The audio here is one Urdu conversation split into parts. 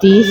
30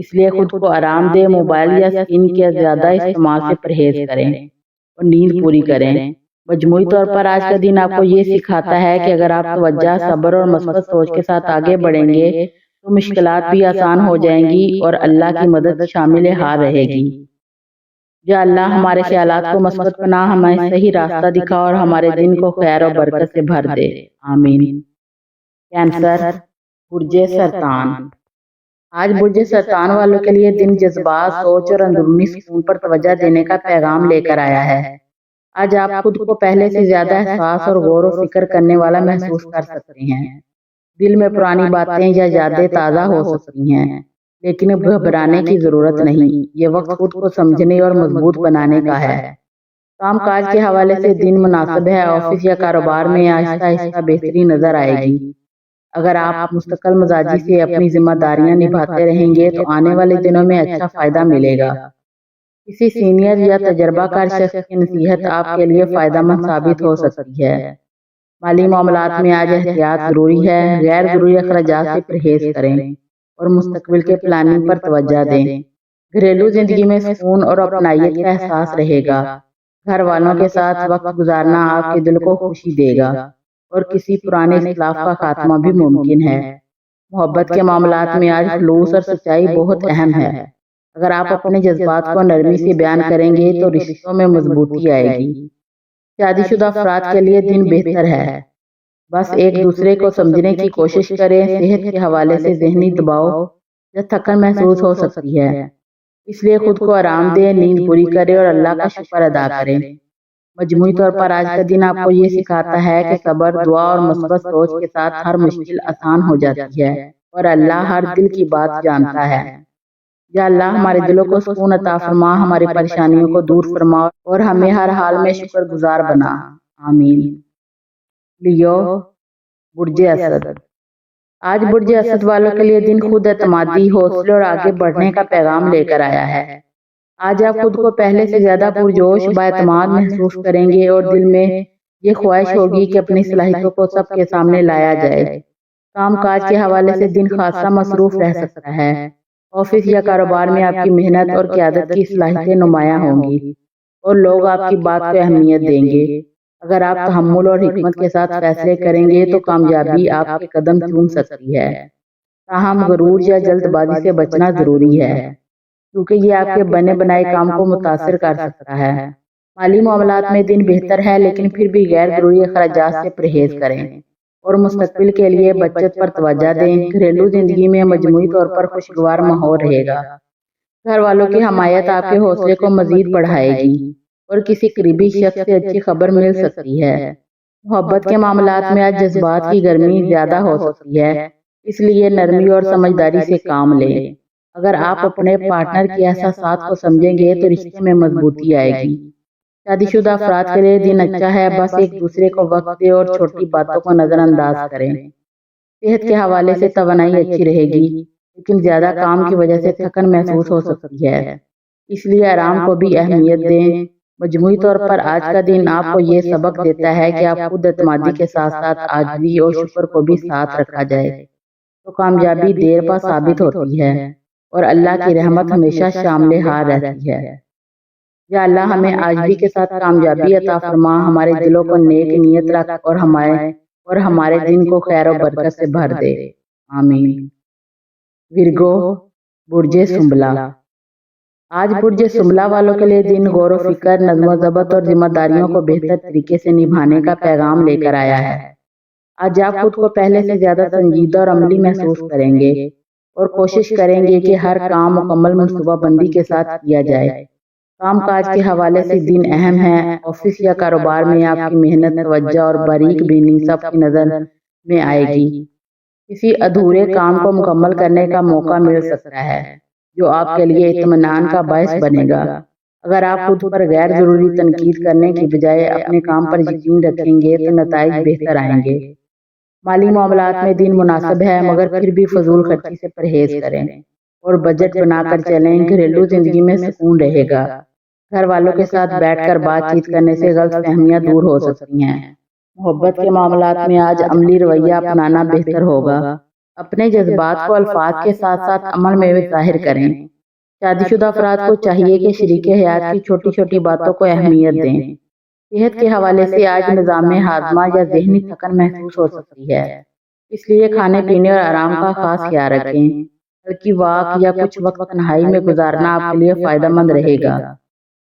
اس لیے خود کو آرام دے، موبائل یا اسکرین کے زیادہ استعمال سے پرہیز کریں اور نیند پوری کریں۔ مجموعی طور پر آج کا دن آپ کو یہ سکھاتا ہے کہ اگر آپ توجہ، صبر اور مثبت سوچ کے ساتھ آگے بڑھیں گے تو مشکلات بھی آسان ہو جائیں گی اور اللہ کی مدد شامل حال رہے گی۔ یا اللہ ہمارے خیالات کو مثبت بنا، ہمیں صحیح راستہ دکھا اور ہمارے دن کو خیر اور برکت سے بھر دے، آمین۔ کینسر، برج سرطان۔ آج برج سرطان والوں کے لیے دن جذبات، سوچ اور اندرونی سکون پر توجہ دینے کا پیغام لے کر آیا ہے۔ آج آپ خود کو پہلے سے زیادہ احساس اور غور و فکر کرنے والا محسوس کر سکتے ہیں۔ دل میں پرانی باتیں یا یادیں تازہ ہو سکتی ہیں، لیکن اب گھبرانے کی ضرورت نہیں۔ یہ وقت خود کو سمجھنے اور مضبوط بنانے کا ہے۔ کام کاج کے حوالے سے دن مناسب ہے، آفس یا کاروبار میں آہستہ آہستہ بہتری نظر آئے گی۔ اگر آپ مستقل مزاجی سے اپنی ذمہ داریاں نبھاتے رہیں گے تو آنے والے دنوں میں اچھا فائدہ ملے گا۔ کسی سینئر یا تجربہ کار شخص کی نصیحت آپ کے لیے فائدہ مند ثابت ہو سکتی ہے۔ مالی معاملات میں آج احتیاط ضروری ہے، غیر ضروری اخراجات سے پرہیز کریں اور مستقبل کے پلاننگ پر توجہ دیں۔ گھریلو زندگی میں سکون اور اپنائیت کا احساس رہے گا۔ گھر والوں کے ساتھ وقت گزارنا آپ کے دل کو خوشی دے گا اور کسی پرانے اختلاف کا خاتمہ بھی ممکن ہے۔ محبت کے معاملات میں آج خلوص اور سچائی بہت اہم ہے۔ اگر آپ اپنے جذبات کو نرمی سے بیان کریں گے تو رشتوں میں مضبوطی آئے گی۔ شادی شدہ افراد کے لیے دن بہتر ہے، بس ایک دوسرے کو سمجھنے کی کوشش کریں۔ صحت کے حوالے سے ذہنی دباؤ یا تھکن محسوس ہو سکتی ہے، اس لیے خود کو آرام دیں، نیند پوری کریں اور اللہ کا شکر ادا کریں۔ مجموعی طور پر آج کا دن آپ کو یہ سکھاتا ہے کہ صبر، دعا اور مثبت سوچ کے ساتھ ہر مشکل آسان ہو جاتی ہے اور اللہ ہر دل کی بات جانتا ہے۔ یا اللہ ہمارے دلوں کو سکون عطا فرما، ہماری پریشانیوں کو دور فرما اور ہمیں ہر حال میں شکر گزار بنا، آمین۔ لیو، برج اسد۔ آج برج اسد والوں کے لیے دن خود اعتمادی، حوصلے اور آگے بڑھنے کا پیغام لے کر آیا ہے۔ آج آپ خود کو پہلے سے زیادہ پرجوش، بااعتماد محسوس کریں گے اور دل میں یہ خواہش ہوگی کہ اپنی صلاحیتوں کو سب کے سامنے لایا جائے۔ کام کاج کے حوالے سے دن خاصا مصروف رہ سکتا ہے۔ آفس یا کاروبار میں آپ کی محنت اور قیادت کی صلاحیتیں نمایاں ہوں گی اور لوگ آپ کی بات کو اہمیت دیں گے۔ اگر آپ تحمل اور حکمت کے ساتھ فیصلے کریں گے تو کامیابی آپ کے قدم چوم سکتی ہے۔ تاہم غرور یا جلد بازی سے بچنا ضروری ہے، کیونکہ یہ آپ کے بنے بنائے کام کو متاثر کر سکتا ہے۔ مالی معاملات میں دن بہتر ہے، لیکن پھر بھی غیر ضروری اخراجات سے پرہیز کریں اور مستقبل کے لیے بچت پر توجہ دیں۔ گھریلو زندگی میں مجموعی طور پر خوشگوار ماحول رہے گا۔ گھر والوں کی حمایت آپ کے حوصلے کو مزید بڑھائے گی اور کسی قریبی شخص سے اچھی خبر مل سکتی ہے۔ محبت کے معاملات میں آج جذبات کی گرمی زیادہ ہو سکتی ہے، اس لیے نرمی اور سمجھداری سے کام لیں۔ اگر آپ اپنے پارٹنر کے احساسات کو سمجھیں گے تو رشتے میں مضبوطی آئے گی۔ شادی شدہ افراد کے لیے دن اچھا ہے، بس ایک دوسرے کو وقت دیں اور چھوٹی باتوں کو نظر انداز کریں۔ صحت کے حوالے سے توانائی اچھی رہے گی، لیکن زیادہ کام کی وجہ سے تھکن محسوس ہو سکتی ہے، اس لیے آرام کو بھی اہمیت دیں۔ مجموعی طور پر آج کا دن آپ کو یہ سبق دیتا ہے کہ آپ خود اعتمادی کے ساتھ ساتھ عاجزی اور شکر کو بھی ساتھ رکھا جائے تو کامیابی دیر پا ثابت ہوتی ہے اور اللہ کی رحمت ہمیشہ شامل حال رہتی ہے۔ یا اللہ ہمیں عاجزی کے ساتھ کامیابی عطا فرما، ہمارے دلوں کو نیک نیت رکھ اور ہمارے دن کو خیر و برکت سے بھر دے، آمین۔ ورگو، برج سنبلا۔ آج برج سنبلا والوں کے لیے دن غور و فکر، نظم و ضبط اور ذمہ داریوں کو بہتر طریقے سے نبھانے کا پیغام لے کر آیا ہے۔ آج آپ خود کو پہلے سے زیادہ سنجیدہ اور عملی محسوس کریں گے اور کوشش کریں گے کہ ہر کام مکمل منصوبہ بندی کے ساتھ کیا جائے۔ کام کاج کے حوالے سے دن اہم ہے۔ آفس یا کاروبار میں آپ کی محنت، توجہ اور باریک بینی سب کی نظر میں آئے گی۔ کسی ادھورے کام کو مکمل کرنے کا موقع مل سکتا ہے جو آپ کے لیے اطمینان کا باعث بنے گا۔ اگر آپ خود پر غیر ضروری تنقید کرنے کی بجائے اپنے کام پر یقین رکھیں گے تو نتائج بہتر آئیں گے۔ مالی معاملات میں دن مناسب ہے، مگر پھر بھی فضول خرچی سے پرہیز کریں اور بجٹ بنا کر چلیں۔ گھریلو زندگی میں سکون رہے گا۔ گھر والوں کے ساتھ بیٹھ کر بات چیت کرنے سے غلط فہمیاں دور ہو سکتی ہیں۔ محبت کے معاملات میں آج عملی رویہ اپنانا بہتر ہوگا۔ اپنے جذبات کو الفاظ کے ساتھ ساتھ عمل میں بھی ظاہر کریں۔ شادی شدہ افراد کو چاہیے کہ شریک حیات کی چھوٹی چھوٹی باتوں کو اہمیت دیں۔ صحت کے حوالے سے آج نظام ہاضمہ یا ذہنی تھکن محسوس ہو سکتی ہے، اس لیے کھانے پینے اور آرام کا خاص خیال رکھیں۔ ہلکی واک یا کچھ وقت تنہائی میں گزارنا آپ کے لیے فائدہ مند رہے گا۔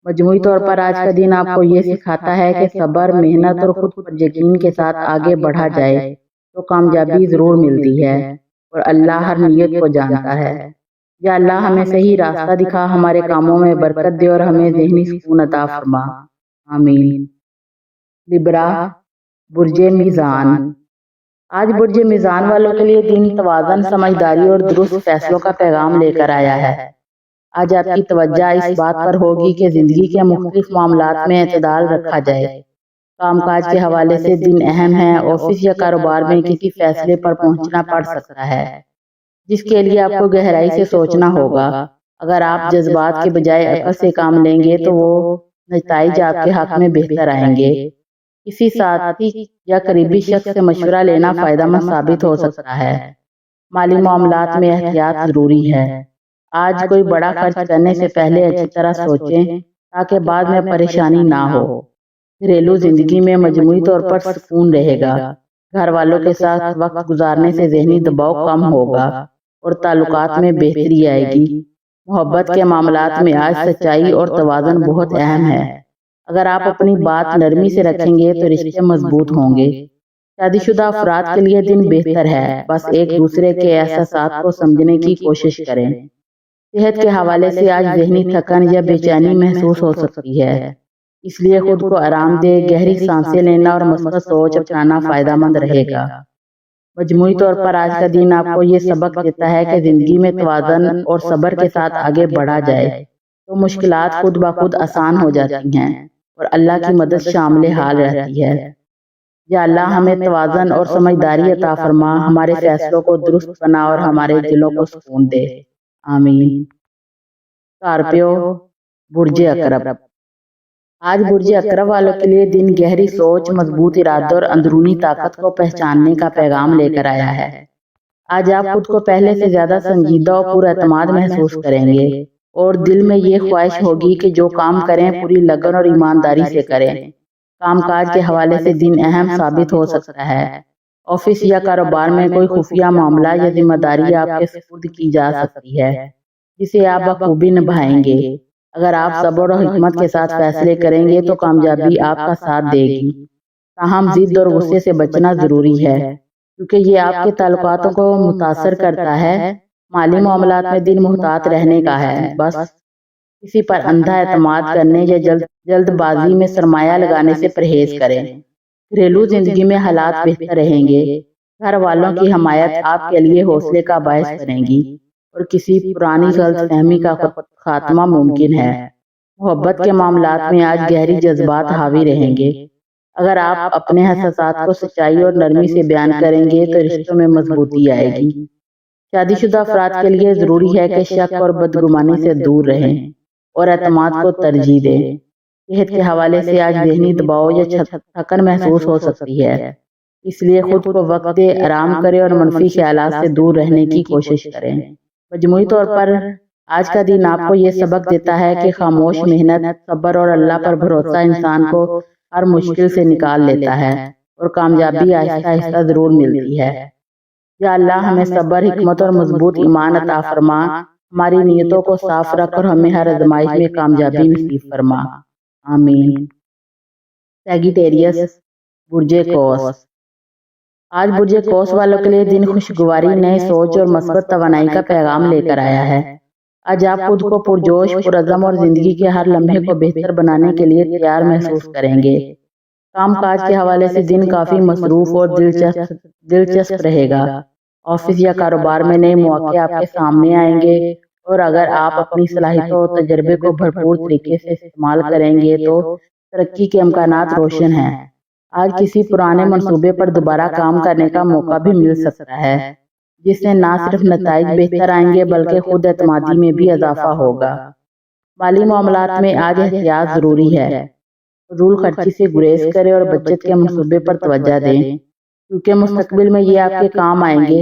مجموعی طور پر آج کا دن آپ کو یہ سکھاتا ہے کہ صبر، محنت اور خود پر یقین کے ساتھ آگے بڑھا جائے تو کامیابی ضرور ملتی ہے، اور اللہ ہر نیت کو جانتا ہے۔ یا اللہ ہمیں صحیح راستہ دکھا، ہمارے کاموں میں برکت دے اور ہمیں ذہنی سکون عطا فرما، آمین۔ لبرا، برج میزان۔ آج برج میزان والوں کے لیے دن توازن، سمجھداری اور درست فیصلوں کا پیغام لے کر آیا ہے۔ آج آپ کی توجہ اس بات پر ہوگی کہ زندگی کے مختلف معاملات میں اعتدال رکھا جائے۔ کام کاج کے حوالے سے دن اہم ہے، آفس یا کاروبار میں کسی فیصلے پر پہنچنا پڑ سکتا ہے جس کے لیے آپ کو گہرائی سے سوچنا ہوگا۔ اگر آپ جذبات کے بجائے عقل سے کام لیں گے تو وہ نتائج آپ کے حق میں بہتر آئیں گے۔ کسی ساتھی یا قریبی شخص سے مشورہ لینا فائدہ مند ثابت ہو سکتا ہے۔ مالی معاملات میں احتیاط ضروری ہے۔ آج کوئی بڑا خرچ کرنے سے پہلے اچھی طرح سوچیں تاکہ بعد میں پریشانی نہ ہو۔ گھریلو زندگی میں مجموعی طور پر سکون رہے گا۔ گھر والوں کے ساتھ وقت گزارنے سے ذہنی دباؤ کم ہوگا اور تعلقات میں بہتری آئے گی۔ محبت کے معاملات میں آج سچائی اور توازن بہت اہم ہے۔ اگر آپ اپنی بات نرمی سے رکھیں گے تو رشتے مضبوط ہوں گے۔ شادی شدہ افراد کے لیے دن بہتر ہے، بس ایک دوسرے کے احساسات کو سمجھنے کی کوشش کریں۔ صحت کے حوالے سے آج ذہنی تھکن یا بے چینی محسوس ہو سکتی ہے، اس لیے خود کو آرام دے، گہری سانسیں لینا اور مثبت سوچ اپنانا فائدہ مند رہے گا۔ مجموعی طور پر آج کا دن آپ کو یہ سبق دیتا ہے کہ زندگی میں توازن اور صبر کے ساتھ آگے بڑھا جائے تو مشکلات خود بخود آسان ہو جاتی ہیں اور اللہ کی مدد شامل حال رہتی ہے۔ یا اللہ ہمیں توازن اور سمجھداری عطا فرما، ہمارے فیصلوں کو درست بنا اور ہمارے دلوں کو سکون دے، آمین۔ اسکارپیو، برج عقرب۔ آج برج عقرب والوں کے لیے دن گہری سوچ، مضبوط ارادوں اور اندرونی طاقت کو پہچاننے کا پیغام لے کر آیا ہے۔ آج آپ خود کو پہلے سے زیادہ سنجیدہ اور پر اعتماد محسوس کریں گے اور دل میں یہ خواہش ہوگی کہ جو کام کریں پوری لگن اور ایمانداری سے کریں۔ کام کاج کے حوالے سے دن اہم ثابت ہو سکتا ہے۔ آفس یا کاروبار میں کوئی خفیہ معاملہ یا ذمہ داری آپ کے سپرد کی جا سکتی ہے جسے آپ بخوبی نبھائیں گے۔ اگر آپ صبر اور حکمت کے ساتھ فیصلے کریں گے تو کامیابی آپ کا ساتھ دے گی۔ تاہم ضد اور غصے سے بچنا ضروری ہے کیونکہ یہ آپ کے تعلقاتوں کو متاثر کرتا ہے۔ مالی معاملات میں دن محتاط رہنے کا ہے، بس کسی پر اندھا اعتماد کرنے یا جلد بازی میں سرمایہ لگانے سے پرہیز کریں۔ گھریلو زندگی میں حالات بہتر رہیں گے۔ گھر والوں کی حمایت آپ کے لیے حوصلے کا باعث بنے گی اور کسی پرانی غلط فہمی کا خاتمہ ممکن ہے۔ محبت کے معاملات میں آج گہری جذبات حاوی رہیں گے۔ اگر آپ اپنے احساسات کو سچائی اور نرمی سے بیان کریں گے تو رشتوں میں مضبوطی آئے گی۔ شادی شدہ افراد کے لیے ضروری ہے کہ شک اور بدگمانی سے دور رہیں اور اعتماد کو ترجیح دیں۔ صحت کے حوالے سے آج ذہنی دباؤ یا تھکن محسوس ہو سکتی ہے، اس لیے خود کو وقت دے، آرام کریں اور منفی خیالات سے دور رہنے کی کوشش کریں۔ مجموعی طور پر آج کا دن آپ کو یہ سبق دیتا ہے کہ خاموش محنت، صبر اور اللہ پر بھروسہ انسان کو ہر مشکل سے نکال لیتا ہے اور کامیابی آہستہ آہستہ ضرور ملتی ہے۔ یا اللہ ہمیں صبر، حکمت اور مضبوط ایمان عطا فرما، ہماری نیتوں کو صاف رکھ اور ہمیں ہر آزمائش میں کامیابی نصیب فرما، آمین۔ سیگیٹیریس، برج قوس۔ آج برج قوس والوں کے لیے دن خوشگواری، نئے سوچ اور مثبت توانائی کا پیغام لے کر آیا ہے۔ آج آپ خود کو پرجوش، پرعزم اور زندگی کے ہر لمحے کو بہتر بنانے کے لیے تیار محسوس کریں گے۔ کام کاج کے حوالے سے دن کافی مصروف اور دلچسپ رہے گا۔ آفس یا کاروبار میں نئے مواقع آپ کے سامنے آئیں گے اور اگر آپ اپنی صلاحیتوں اور تجربے کو بھرپور طریقے سے استعمال کریں گے تو ترقی کے امکانات روشن ہیں۔ آج کسی پرانے منصوبے پر دوبارہ کام کرنے کا موقع بھی مل سکتا ہے جس سے نہ صرف نتائج بہتر آئیں گے بلکہ خود اعتمادی میں بھی اضافہ ہوگا۔ مالی معاملات میں آج احتیاط ضروری ہے۔ فضول خرچی سے گریز کریں اور بچت کے منصوبے پر توجہ دیں کیونکہ مستقبل میں یہ آپ کے کام آئیں گے۔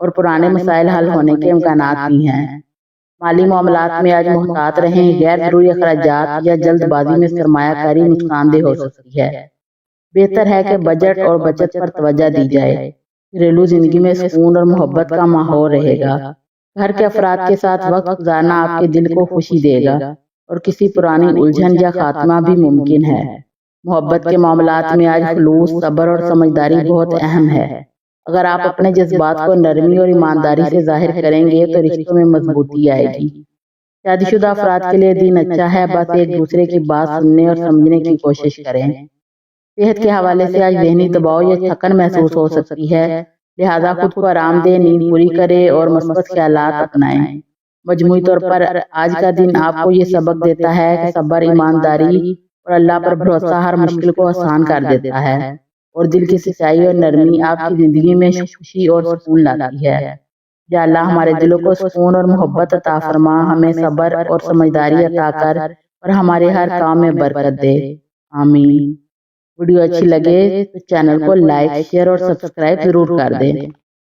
اور پرانے مسائل حل ہونے کے امکانات بھی ہیں۔ مالی معاملات میں آج محتاط رہیں، غیر ضروری اخراجات یا جلد بازی میں سرمایہ کاری نقصان دہ ہو سکتی ہے۔ بہتر ہے کہ بجٹ اور بچت پر توجہ دی جائے۔ گھریلو زندگی میں سکون اور محبت کا ماحول رہے گا۔ گھر کے افراد کے ساتھ وقت گزارنا آپ کے دل کو خوشی دے گا اور کسی پرانی الجھن یا خاتمہ بھی ممکن ہے۔ محبت کے معاملات میں آج خلوص، صبر اور سمجھداری بہت اہم ہے۔ اگر آپ اپنے جذبات کو نرمی اور ایمانداری سے ظاہر کریں گے تو رشتوں میں مضبوطی آئے گی۔ شادی شدہ افراد کے لیے دن اچھا ہے، بس ایک دوسرے کی بات سننے اور سمجھنے کی کوشش کریں۔ صحت کے حوالے سے آج ذہنی دباؤ یا تھکن محسوس ہو سکتی ہے، لہذا خود کو آرام دیں، نیند پوری کریں اور مثبت خیالات اپنائیں۔ مجموعی طور پر آج کا دن آپ کو یہ سبق دیتا ہے کہ صبر، ایمانداری اور اللہ پر بھروسہ ہر مشکل کو آسان کر دیتا ہے، اور دل کی سچائی اور نرمی آپ کی زندگی میں خوشی اور سکون لاتی ہے۔ یا اللہ ہمارے دلوں کو سکون اور محبت عطا فرما، ہمیں صبر اور سمجھداری عطا کر اور ہمارے ہر کام میں برکت دے، آمین۔ ویڈیو اچھی لگے تو چینل کو لائک، شیئر اور سبسکرائب ضرور کر دیں۔